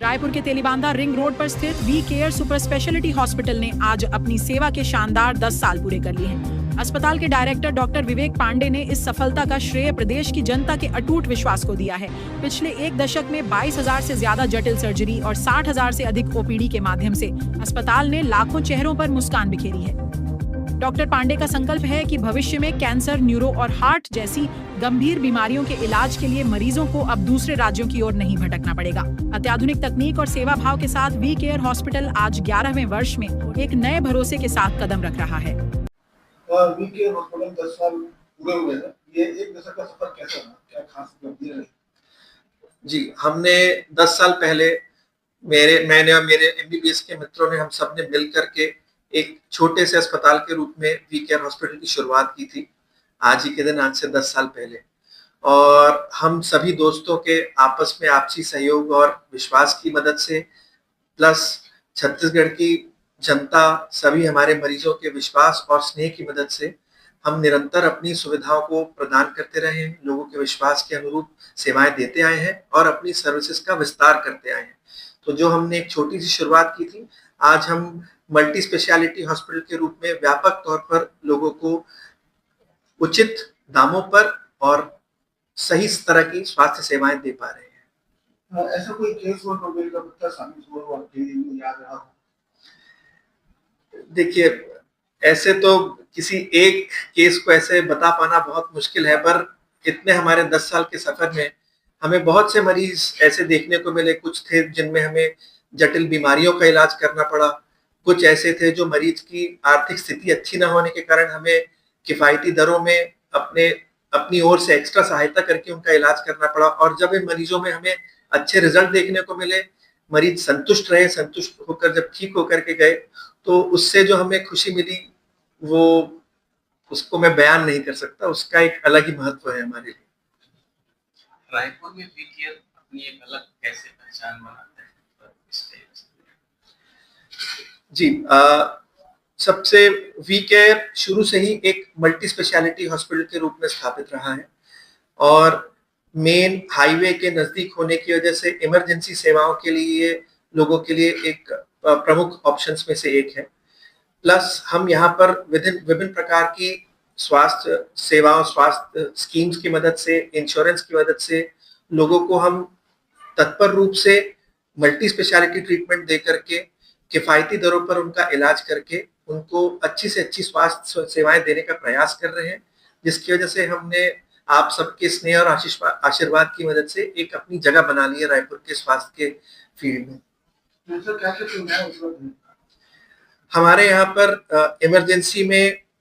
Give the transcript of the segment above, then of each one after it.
रायपुर के Telibandha ring road पर स्थित V Care Super Speciality Hospital ने आज अपनी सेवा के शानदार 10 साल पूरे कर लिए हैं। अस्पताल के डायरेक्टर डॉक्टर विवेक पांडे ने इस सफलता का श्रेय प्रदेश की जनता के अटूट विश्वास को दिया है। पिछले एक दशक में 22,000 से ज्यादा जटिल सर्जरी और 60,000 से अधिक ओपीडी के माध्यम से अस्पताल ने लाखों चेहरों पर मुस्कान बिखेरी है। डॉक्टर पांडे का संकल्प है कि भविष्य में कैंसर, न्यूरो और हार्ट जैसी गंभीर बीमारियों के इलाज के लिए मरीजों को अब दूसरे राज्यों की ओर नहीं भटकना पड़ेगा। अत्याधुनिक तकनीक और सेवा भाव के साथ वी केयर हॉस्पिटल आज 11वें वर्ष में एक नए भरोसे के साथ कदम रख रहा है। वी केयर हॉस्पिटल 10 साल पूरे हुए हैं। ये एक दशक का सफर कैसा रहा? क्या खास उपलब्धि रही? जी, हमने 10 साल पहले मैंने और मेरे एमबीबीएस के मित्रों ने हम सब ने मिल करके एक छोटे से अस्पताल के रूप में वी केयर हॉस्पिटल की शुरुआत की थी आज ही के दिन, आज से 10 साल पहले। और हम सभी दोस्तों के आपस में आपसी सहयोग और विश्वास की मदद से, प्लस छत्तीसगढ़ की जनता, सभी हमारे मरीजों के विश्वास और स्नेह की मदद से हम निरंतर अपनी सुविधाओं को प्रदान करते रहे हैं, लोगों के विश्वास के अनुरूप सेवाएं देते आए हैं और अपनी सर्विसेज का विस्तार करते आए हैं। तो जो हमने एक छोटी सी शुरुआत की थी, आज हम मल्टी स्पेशलिटी हॉस्पिटल के रूप में व्यापक तौर पर लोगों को उचित दामों पर और सही तरह की स्वास्थ्य सेवाएं दे पा रहे हैं। ऐसा कोई केस हुआ कभी का बच्चा शामिल हुआ और आपके याद रहा हो? देखिए, ऐसे तो किसी एक केस को ऐसे बता पाना बहुत मुश्किल है, पर इतने हमारे 10 साल के सफर में हमें बहुत से मरीज ऐसे देखने को मिले। कुछ थे जिनमें हमें जटिल बीमारियों का इलाज करना पड़ा, कुछ ऐसे थे जो मरीज की आर्थिक स्थिति अच्छी ना होने के कारण हमें किफायती दरों में अपनी ओर से एक्स्ट्रा सहायता करके उनका इलाज करना पड़ा। और जब इन मरीजों में हमें अच्छे रिजल्ट देखने को मिले, मरीज संतुष्ट रहे, संतुष्ट होकर जब ठीक होकर के गए, तो उससे जो हमें खुशी मिली वो उसको मैं बयान नहीं कर सकता। उसका एक अलग ही महत्व है हमारे लिए। रायपुर में वी केयर अपनी एक अलग कैसे पहचान बनाता है? जी, सबसे वी केयर शुरू से ही एक मल्टी स्पेशलिटी हॉस्पिटल के रूप में स्थापित रहा है और मेन हाईवे के नजदीक होने की वजह से इमरजेंसी सेवाओं के लिए लोगों के लिए एक प्रमुख ऑप्शंस में से एक है। प्लस हम यहाँ पर विभिन्न प्रकार की स्वास्थ्य सेवाओं, स्वास्थ्य स्कीम्स की मदद से, इंश्योरेंस की मदद से लोगों को हम तत्पर रूप से मल्टी स्पेशलिटी ट्रीटमेंट दे करके किफायती दरों पर उनका इलाज करके उनको अच्छी से अच्छी स्वास्थ्य सेवाएं देने का प्रयास कर रहे हैं, जिसकी वजह से हमने आप सबके स्नेह और आशीर्वाद की मदद से एक अपनी जगह बना ली है रायपुर के स्वास्थ्य के फील्ड में। हमारे यहाँ पर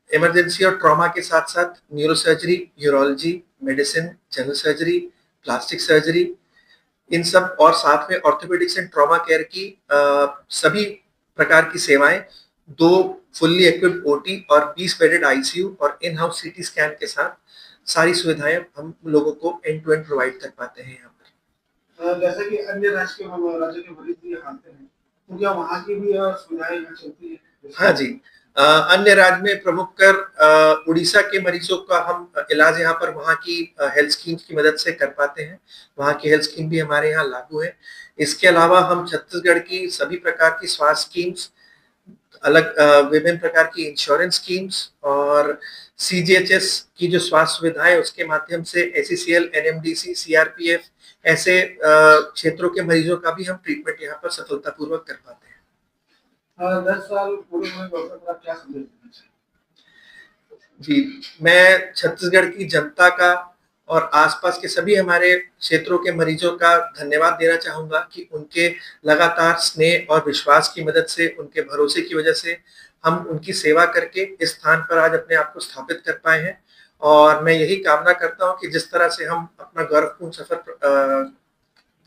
इमरजेंसी और ट्रॉमा के साथ साथ neurosurgery, urology, medicine, general surgery, plastic surgery, इन सब और साथ में ऑर्थोपेडिक्स एंड ट्रॉमा केयर की सभी प्रकार की सेवाएं, 2 फुल्ली इक्विप्ड ओटी और 20 बेडेड आईसीयू और इन हाउस सीटी स्कैन के साथ सारी सुविधाएं हम लोगों को एंड टू एंड प्रोवाइड कर पाते हैं यहाँ पर। जैसे कि अन्य राज्य के मरीज भी आते हैं, तो क्या वहाँ की भी सुविधाएं यहाँ चलती है? हाँ जी, अन्य राज्य में प्रमुख कर उड़ीसा के मरीजों का हम इलाज यहाँ पर वहाँ की हेल्थ स्कीम्स की मदद से कर पाते हैं। वहाँ की हेल्थ स्कीम भी हमारे यहाँ लागू है। इसके अलावा हम छत्तीसगढ़ की सभी प्रकार की स्वास्थ्य स्कीम्स, अलग विभिन्न प्रकार की इंश्योरेंस स्कीम्स और सीजीएचएस की जो स्वास्थ्य सुविधाएं, उसके माध्यम से एससीसीएल, एनएमडीसी, सीआरपीएफ ऐसे क्षेत्रों के मरीजों का भी हम ट्रीटमेंट यहाँ पर सफलतापूर्वक कर पाते हैं। 10 साल पूरे होने के अवसर पर आप क्या संदेश देना चाहिए? जी, मैं छत्तीसगढ़ की जनता का और आसपास के सभी हमारे क्षेत्रों के मरीजों का धन्यवाद देना चाहूंगा कि उनके लगातार स्नेह और विश्वास की मदद से, उनके भरोसे की वजह से हम उनकी सेवा करके इस स्थान पर आज अपने आप को स्थापित कर पाए हैं। और मैं यही कामना करता हूं कि जिस तरह से हम अपना गौरवपूर्ण सफर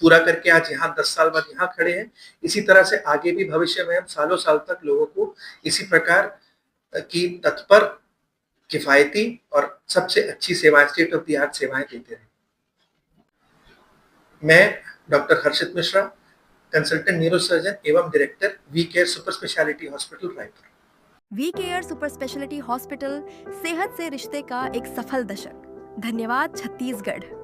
पूरा करके आज यहाँ 10 साल बाद यहाँ खड़े हैं, इसी तरह से आगे भी भविष्य में हम सालों साल तक लोगों को इसी प्रकार की तत्पर, किफायती और सबसे अच्छी सेवाएं, स्टेट ऑफ द आर्ट सेवाएं देते रहे। मैं doctor Harshit Mishra, consultant neuro surgeon एवं director V Care Super Speciality Hospital Raipur. V Care Super Speciality Hospital, सेहत से रिश्ते का एक सफल दशक। धन्यवाद छत्तीसगढ़।